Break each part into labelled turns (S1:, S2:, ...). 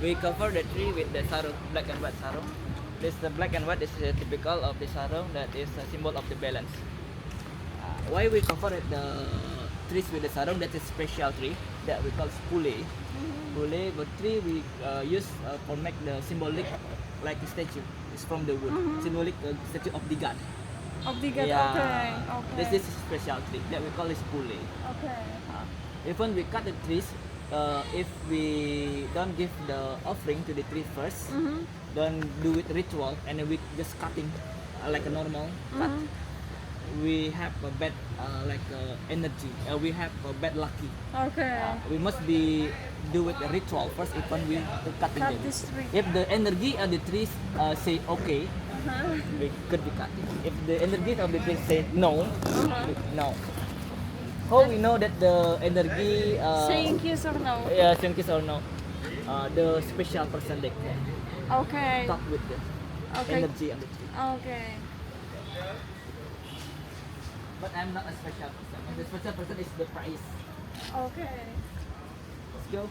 S1: We cover the tree with the sarung, black and white sarung. This the black and white is typical of the sarung, that is a symbol of the balance. Why we cover the trees with the sarung? That is special tree that we call pule. Pule, but tree we use for make the symbolic like a statue. It's from the wood, symbolic statue of the god.
S2: Of the god,
S1: Yeah.
S2: okay, okay.
S1: This is a special tree that we call is pule.
S2: Okay.
S1: Even we cut the trees, if we don't give the offering to the tree first, don't do it ritual, and then we just cutting like a normal cut, we have a bad energy. We have a bad lucky.
S2: Okay.
S1: We must be do it a ritual first, even we cutting
S2: Cut
S1: them.
S2: this tree.
S1: If the energy of the trees say okay, we could be cutting. If the energy of the trees say no, no. How we know that the energy
S2: Saying yes or no?
S1: yeah, saying yes or no? The special person they can
S2: Okay.
S1: talk with the
S2: Okay.
S1: energy of the tree.
S2: Okay.
S1: But I'm not a special person. The special person is the price.
S2: Okay.
S1: Let's go.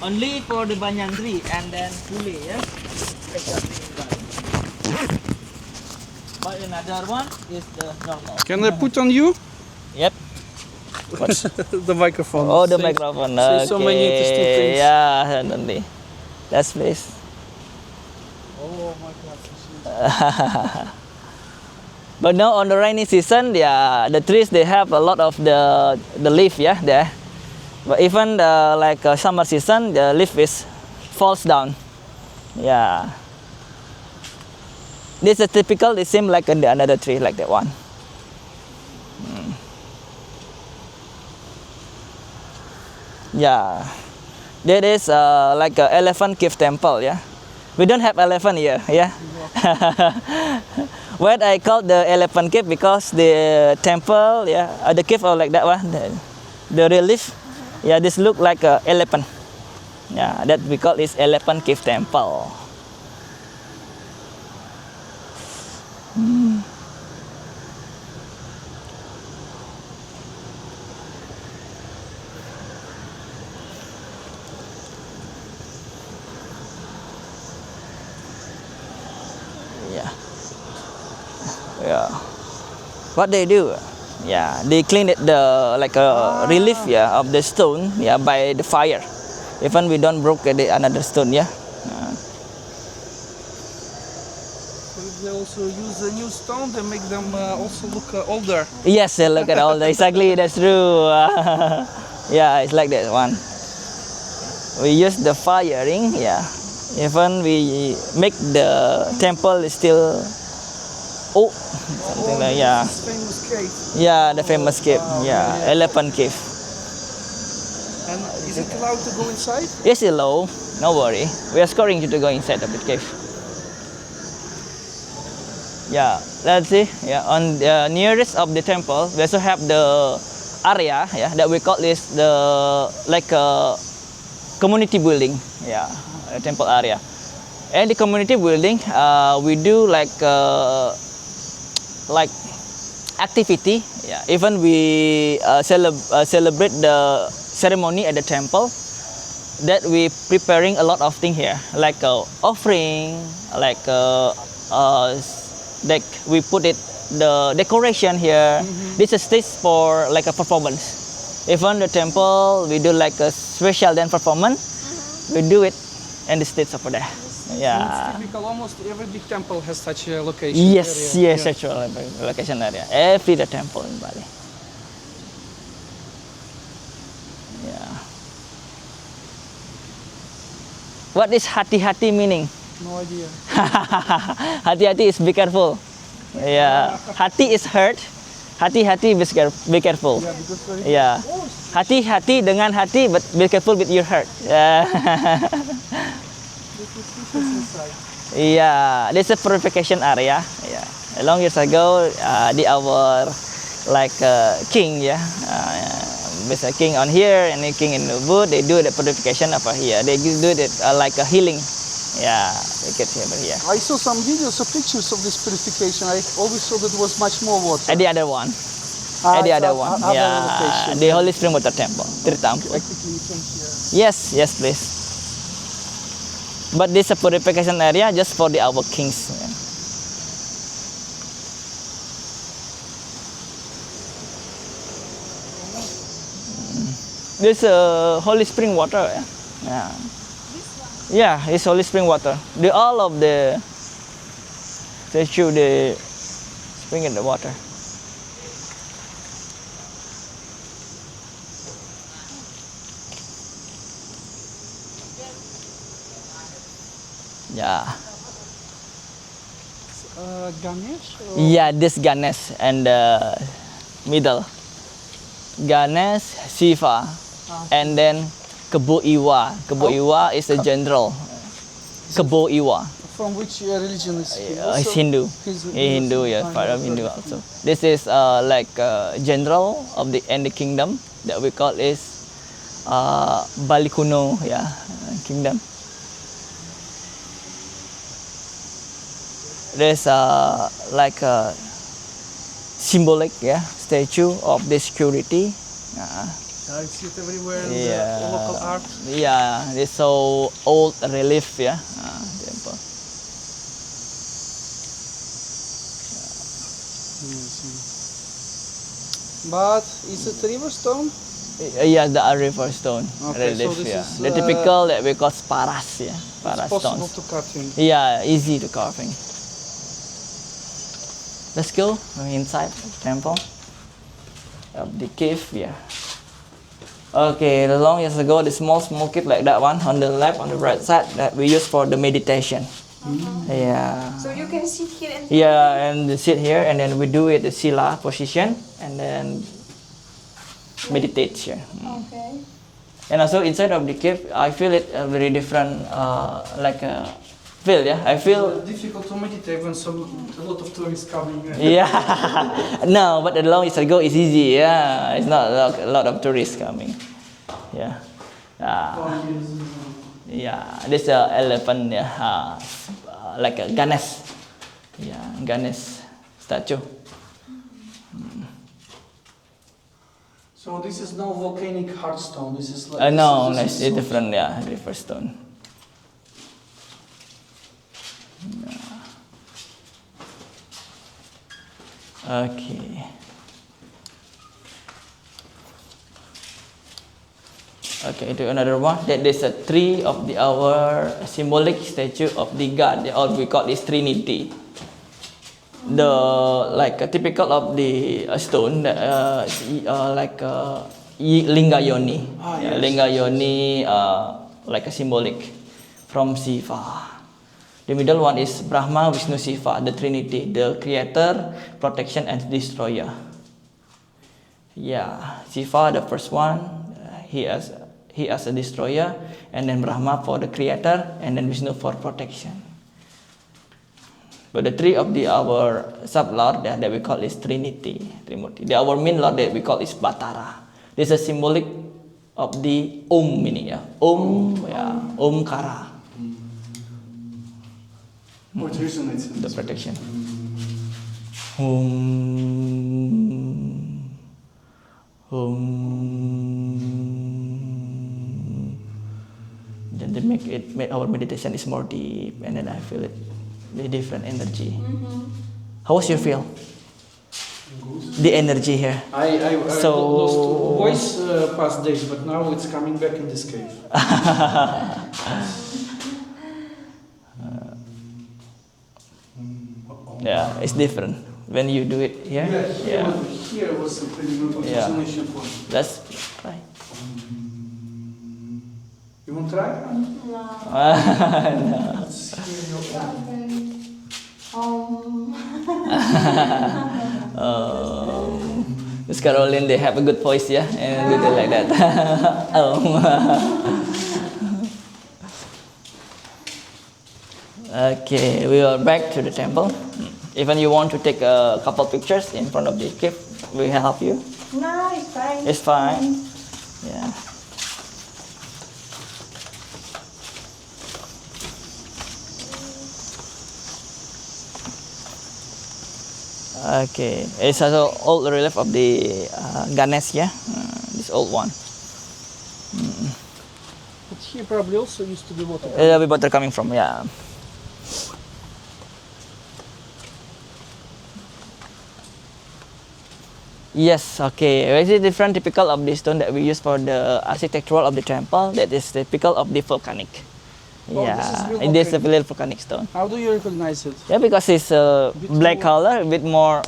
S1: Only for the banyan tree and then pule, yeah. Special tree in Bali. But another one is the normal.
S3: Can I put on you
S1: Yep.
S3: the microphone?
S1: Oh, the
S3: Say-
S1: microphone.
S3: say so many interesting things.
S1: Yeah, certainly. That's please.
S3: Oh my God.
S1: But now on the rainy season, yeah, the trees they have a lot of the leaf, yeah, there. But even summer season, the leaf is falls down. Yeah. This is typical. It seems like another tree, like that one. Yeah. That is like an elephant cave temple, yeah. We don't have elephant here, yeah. What I call the elephant cave because the temple, yeah, the cave or like that one, the relief, yeah, this look like a elephant. Yeah, that we call is elephant cave temple. Yeah. Yeah. What they do? Yeah, they clean it the like a relief, yeah, of the stone, yeah, by the fire. Even we don't broke another stone, yeah.
S3: They also use a new stone. They make them also look older.
S1: Yes, look at all that. Exactly, that's true. Yeah, it's like that one. We use the firing, yeah. Even we make the temple is still something like, yeah.
S3: This famous cave.
S1: Yeah, the famous cave. Yeah, elephant cave.
S3: And is it allowed to go inside?
S1: Yes, it's low. No worry. We are scoring you to go inside of the cave. Yeah, let's see. Yeah, on the nearest of the temple, we also have the area, yeah, that we call this the like a community building. Yeah, a temple area. And the community building, we do like activity. Yeah, even we celebrate the ceremony at the temple. That we preparing a lot of things here, like offering, like we put it the decoration here. This is stage for like a performance. Even the temple, we do like a special dance performance. We do it in the stage over there. Yeah.
S3: It's typical. Almost every big temple has such a location.
S1: Yes,
S3: area.
S1: yes, actual location area. Every the temple in Bali. Yeah. What is hati-hati meaning?
S3: No idea.
S1: Hati-hati is be careful. Yeah. Hati is hurt. Hati-hati be careful.
S3: Yeah, because very
S1: Yeah. Hati-hati dengan hati, but be careful with your heart. Yeah.
S3: inside.
S1: Yeah, this is a purification area. Yeah, long years ago, our king, yeah, there's a king on here and a king in the wood. They do the purification over here. They do it like a healing. Yeah, we get over here.
S3: I saw some videos or pictures of this purification. I always thought it was much more water.
S1: And the other one, And the
S3: it's
S1: other
S3: at
S1: one,
S3: other
S1: yeah,
S3: location.
S1: the Holy Spring Water Temple, Tirtampu.
S3: Practically from here.
S1: Yes, yes, please. But this is a purification area just for the our kings. Yeah. This Holy Spring water. Yeah. Yeah, it's Holy Spring water. The all of the statue they spring in the water. Yeah.
S3: Ganesh? Or?
S1: Yeah, this Ganesh and middle. Ganesh, Shiva, and then Kebo Iwa. Kebo Iwa is a general. Kebo Iwa.
S3: From which religion is he?
S1: He's Hindu.
S3: He's
S1: Hindu, yeah, part of Hindu also. This is like general of the kingdom that we call is Bali Kuno, yeah, kingdom. There's like a symbolic, yeah, statue of the security.
S3: I see it everywhere in
S1: Yeah.
S3: the local art.
S1: Yeah, it's so old relief, yeah, temple.
S3: But is it river stone?
S1: Yeah, the river stone
S3: Okay, so
S1: relief,
S3: this
S1: yeah.
S3: is,
S1: The typical that we call paras, yeah, paras
S3: It's possible
S1: stones.
S3: to cut in.
S1: Yeah, easy to carving. Let's go inside the temple of the cave, yeah. Okay, the long years ago, the small cave like that one on the left, on the right side that we use for the meditation. Yeah.
S2: So you can sit here and
S1: Yeah, and sit here, and then we do it the sila position, and then meditate here.
S2: okay.
S1: And also inside of the cave, I feel it a very different, like a feel. Yeah, I feel.
S3: Difficult to meditate when a lot of tourists coming.
S1: Yeah, no, but the long years ago it's easy. Yeah, it's not a lot of tourists coming. Yeah, yeah. This elephant, yeah, like a Ganesh. Yeah, Ganesh statue.
S3: So this is no volcanic hard stone. This is like
S1: No,
S3: this
S1: it's different. Yeah, river stone. Okay. Okay, to another one. That is a three of our symbolic statue of the god. Or we call this Trinity. The like typical of the stone that like Lingga Yoni.
S3: Yes.
S1: Lingga Yoni like a symbolic from Shiva. The middle one is Brahma, Vishnu, Shiva, the Trinity, the creator, protection, and destroyer. Yeah, Shiva, the first one, he as a destroyer, and then Brahma for the creator, and then Vishnu for protection. But the three of our sub-lord that we call is Trinity. Our main lord that we call is Batara. This is a symbolic of the Om meaning, yeah. Om, yeah, Omkara.
S3: What resonates?
S1: The protection. Om. Then they make our meditation is more deep, and then I feel it, the different energy. How was your feel? The energy here.
S3: I
S1: So-
S3: lost voice past days, but now it's coming back in this cave.
S1: Yeah, it's different when you do it here. Yeah,
S3: Here was a pretty good
S1: Yeah.
S3: resonation point.
S1: let's try.
S3: You want to try?
S2: No.
S3: Let's hear your own.
S1: Miss Caroline, they have a good voice, yeah, and do it like that. Okay, we are back to the temple. Even you want to take a couple pictures in front of the cave, we help you.
S2: No, it's fine.
S1: It's fine. Yeah. Okay, it's also old relief of the Ganesh, yeah, this old one.
S3: But here probably also used to be water.
S1: Where the water coming from, yeah. Yes, okay. This is different typical of the stone that we use for the architectural of the temple. That is typical of the volcanic.
S3: Oh,
S1: Yeah,
S3: this is real
S1: it is a
S3: volcanic.
S1: real volcanic stone.
S3: How do you recognize it?
S1: Yeah, because it's a
S3: Bit
S1: black
S3: more-
S1: color, a bit more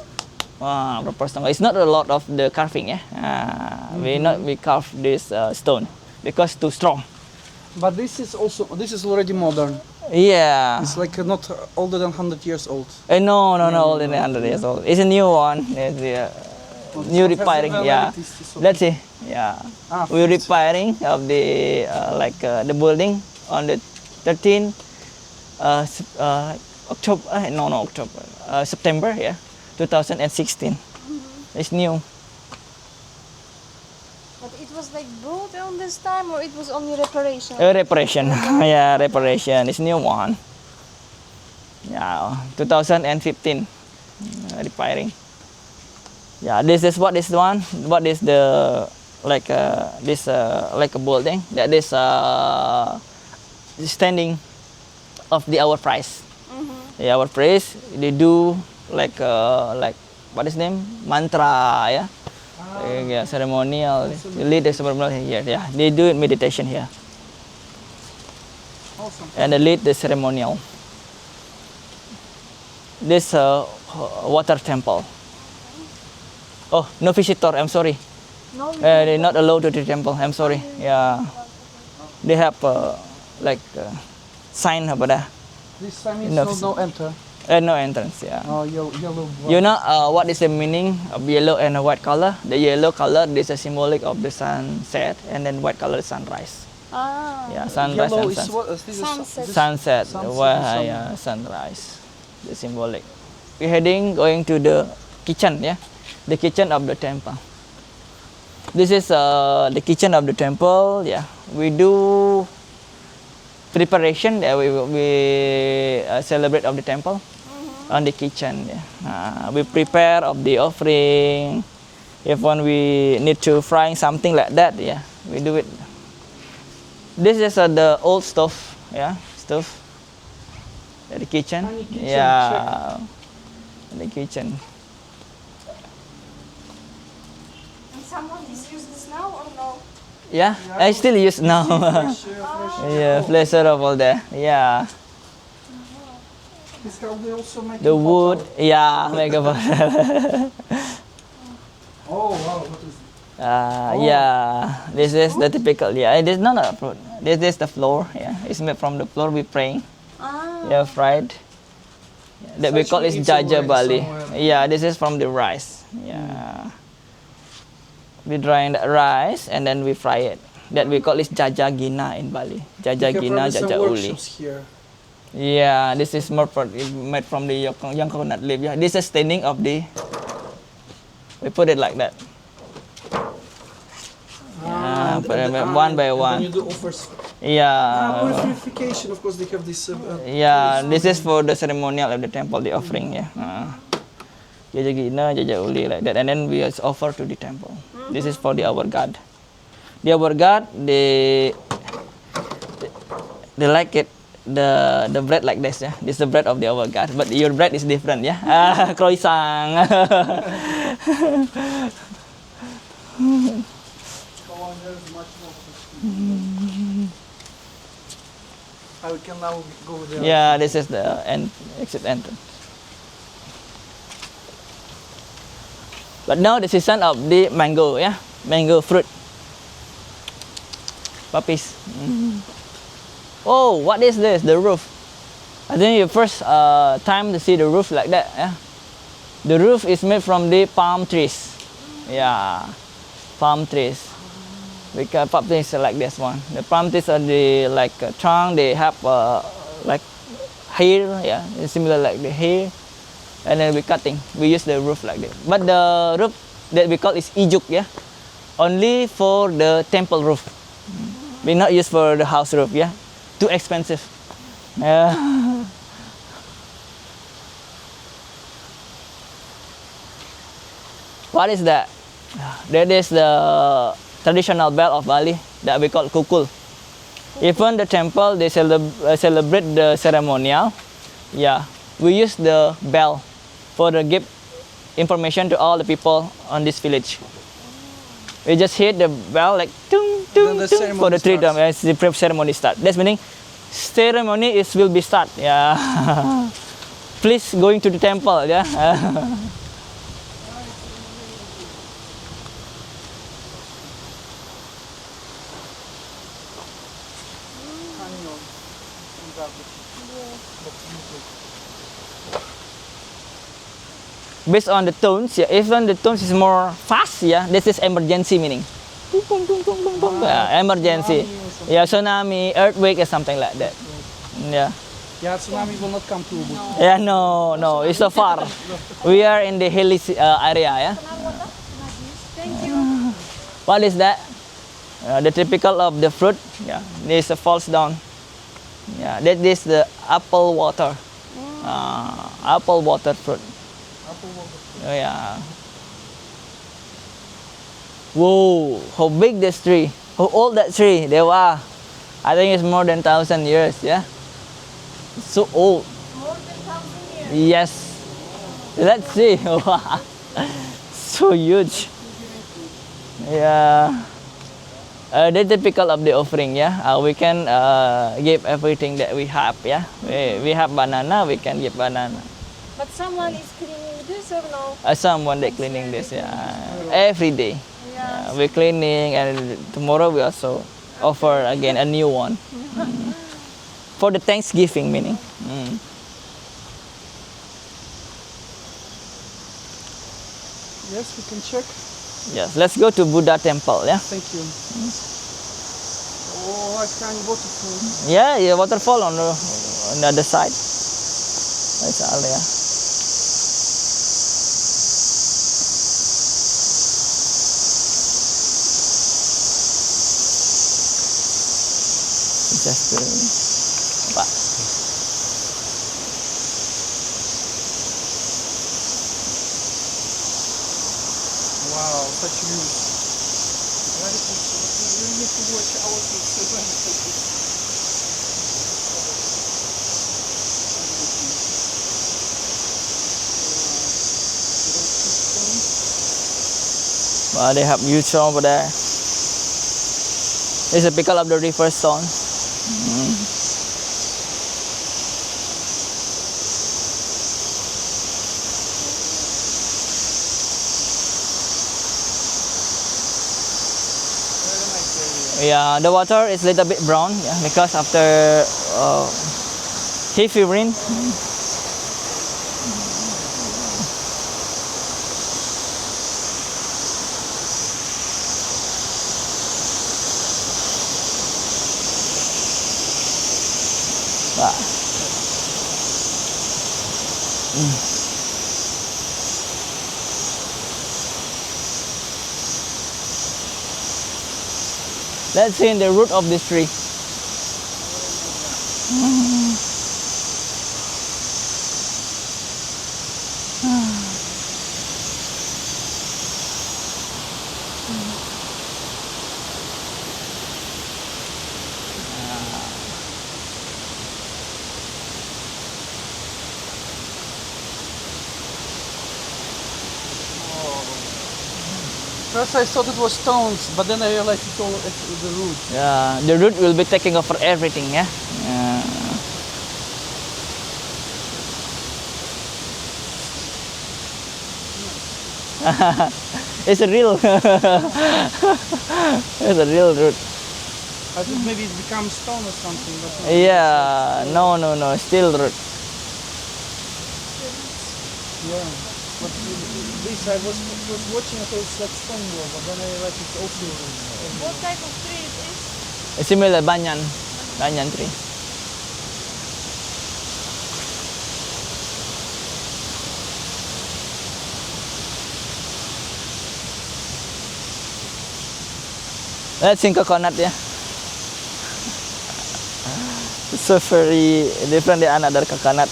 S1: proportional. It's not a lot of the carving, yeah. We carve this stone because too strong.
S3: But this is already modern.
S1: Yeah.
S3: It's like not older than 100 years old.
S1: No, older than 100 years old. It's a new one. It's new repairing. Yeah. Let's see. Yeah. We're repairing of the the building on the 13th October. No, October. September. Yeah. 2016. It's new.
S2: But it was like built on this time, or it was only reparation?
S1: Reparation. Yeah, reparation. It's new one. Yeah, 2015. Repairing. Yeah, this is what is one. What is the like this like a building that is standing of the our price. Yeah, our price. They do like what is name mantra, yeah. Yeah, ceremonial. Lead the ceremonial here. Yeah, they do meditation here.
S3: Awesome.
S1: And they lead the ceremonial. This water temple. Oh, no visitor. I'm sorry.
S2: No,
S1: They're not allowed to the temple. I'm sorry. Yeah, they have sign about that.
S3: This sign is
S1: No,
S3: no enter.
S1: No entrance. Yeah.
S3: Oh, yellow.
S1: You know what is the meaning of yellow and white color? The yellow color is a symbolic of the sunset, and then white color is sunrise.
S2: Ah.
S1: Yeah, sunrise
S3: Yellow
S1: and
S3: is what? This is
S2: Sunset.
S1: sunset.
S3: Sunset
S1: Well,
S3: is
S1: yeah, sunrise. The symbolic. We're going to the kitchen. Yeah, the kitchen of the temple. This is the kitchen of the temple. Yeah, we do preparation that we celebrate of the temple on the kitchen. Yeah. We prepare of the offering. If when we need to frying something like that, yeah, we do it. This is the old stove, yeah, stove. At the kitchen.
S3: Tiny kitchen,
S1: Yeah, in the kitchen.
S2: And someone is using this now or no?
S1: Yeah, I still use now.
S3: fresh.
S1: Yeah, pleasure of all that. Yeah,
S3: This how they also make
S1: the wood. Yeah, make a
S3: Oh wow, what is it?
S1: Yeah, this is the typical. Yeah, it is not a fruit. This is the floor. Yeah, it's made from the floor we praying.
S2: Ah.
S1: Yeah, fried. That we call is
S3: It's
S1: Gajah
S3: already
S1: Bali.
S3: somewhere.
S1: Yeah, this is from the rice. Yeah, we drying the rice and then we fry it. That we call is Gajah Gina in Bali. Gajah
S3: You have
S1: Gina,
S3: probably some
S1: Gajah Uli.
S3: workshops here.
S1: Yeah, this is more made from the young coconut leaf. Yeah, this is staining of the. We put it like that. Yeah, put it one by
S3: and
S1: one.
S3: then you do offers.
S1: Yeah.
S3: Purification, of course, they have this.
S1: Yeah, this is for the ceremonial of the temple, the offering. Yeah. Gajah Gina, Gajah Uli, like that, and then we just offer to the temple. This is for the our god. The our god, they like it. The bread like this, yeah. This is the bread of the our god, but your bread is different, yeah. Croissant.
S3: We can now go there.
S1: Yeah, this is the exit entrance. But now the season of the mango, yeah, mango fruit. Puppies. Oh, what is this? The roof. I think your first time to see the roof like that. Yeah, the roof is made from the palm trees. Yeah, palm trees. Because palm trees are like this one. The palm trees are the trunk. They have like hair. Yeah, it's similar like the hair. And then we cutting. We use the roof like this. But the roof that we call is ijuk. Yeah, only for the temple roof. We not use for the house roof. Yeah, too expensive. Yeah. What is that? That is the traditional bell of Bali that we call kukul. Even the temple, they celebrate the ceremonial. Yeah, we use the bell for the give information to all the people on this village. We just hit the bell like tung tung
S3: the
S1: tung for the three
S3: ceremony
S1: times as the ceremony start. That's meaning ceremony will be start. Yeah. Please going to the temple. Yeah. Based on the tones, yeah, even the tones is more fast, yeah, this is emergency meaning. Tung, tung, tung, tung, tung, tung. Yeah, emergency. Yeah, tsunami, earthquake, or something like that. Yeah.
S3: Yeah, tsunami will not come to Ubud.
S1: Yeah, no, it's so far. We are in the hilly area, yeah.
S2: Thank you.
S1: What is that? The typical of the fruit, yeah, this falls down. Yeah, that is the apple water. Apple water fruit. Oh, yeah. Whoa, how big this tree? How old that tree? They were. I think it's more than 1,000 years, yeah? It's so old.
S2: More than 1,000 years.
S1: Yes. Let's see. Wow. So huge. Yeah. The typical of the offering, yeah. We can give everything that we have, yeah. We have banana, we can give banana.
S2: But someone is cleaning this or no?
S1: Someone that cleaning this, yeah. Every day.
S2: Yeah.
S1: We're cleaning, and tomorrow we also offer again a new one. For the Thanksgiving meaning.
S3: Yes, we can check.
S1: Yes, let's go to Buddha temple, yeah.
S3: Thank you. Oh, like tiny waterfall.
S1: Yeah, waterfall on the other side. That's all, yeah. Just Pak.
S3: Wow, such views. Very cool. You need to watch our
S1: Well, they have huge stone over there. It's a pickle of the river stone. Yeah, the water is a little bit brown, yeah, because after heavy rain. Let's see in the root of this tree.
S3: First I thought it was stones, but then I realized it's all the root.
S1: Yeah, the root will be taking over everything, yeah. It's a real, it's a real root.
S3: I thought maybe it becomes stone or something, but no.
S1: Yeah, no, still root.
S3: Yeah. But this I was watching, I thought it's like stone wall, but then I realized it's also
S2: What type of tree it is?
S1: A similar banyan tree. Let's sing coconut, yeah. It's so very different than another coconut.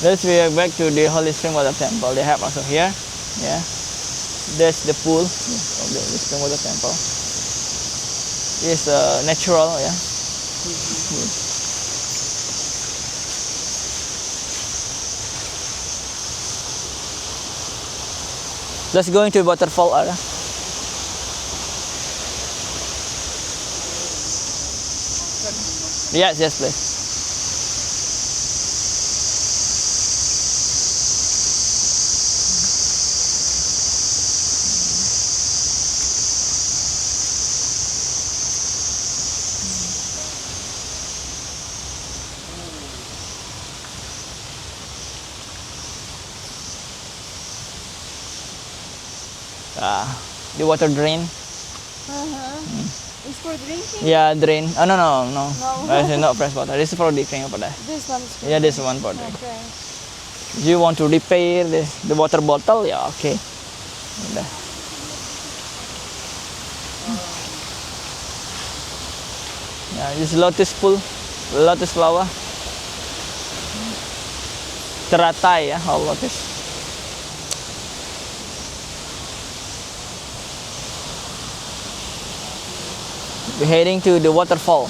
S1: Let's we are back to the Holy Spring Water Temple. They have also here. Yeah. There's the pool of the Holy Spring Water Temple. It's natural, yeah. Let's go into waterfall area. Yes, yes, please. The water drain.
S2: It's for drinking?
S1: Yeah, drain. Oh no, no, no.
S2: No.
S1: It's not fresh water. This is for drinking over there.
S2: This one is for
S1: Yeah, this one for drink.
S2: Okay.
S1: If you want to repair the water bottle, yeah, okay. Udah. Yeah, this lotus pool, lotus flower. Teratai, ya, all lotus. We're heading to the waterfall.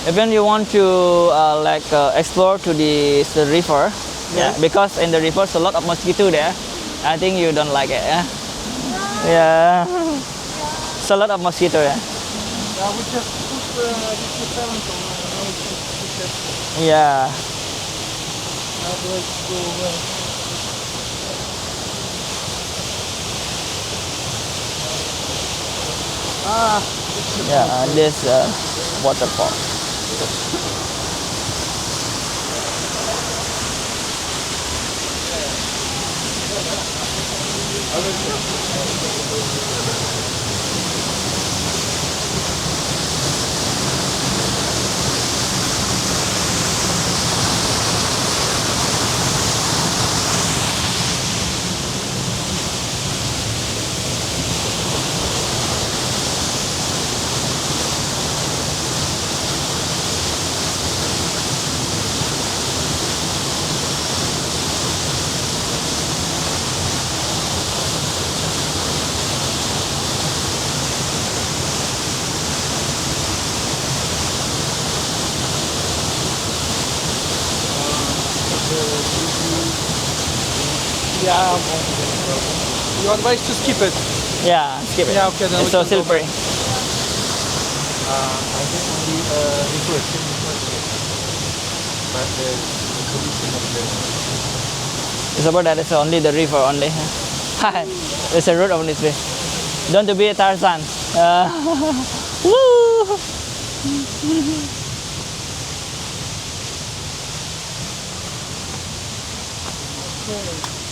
S1: Even you want to explore to this river, yeah, because in the river there's a lot of mosquito there. I think you don't like it, yeah. Yeah, it's a lot of mosquito there.
S3: Yeah, we just put this repellent on.
S1: Yeah.
S3: Let's go away.
S1: Yeah, this waterfall.
S3: Yeah. You advise to skip it.
S1: Yeah, skip it.
S3: Yeah, okay, then
S1: It's
S3: we
S1: so
S3: can go
S1: slippery.
S3: I think only reflection, but the pollution of the.
S1: It's about that. It's only the river only. There's a road on this way. Don't to be a Tarzan. Woo!
S3: Okay.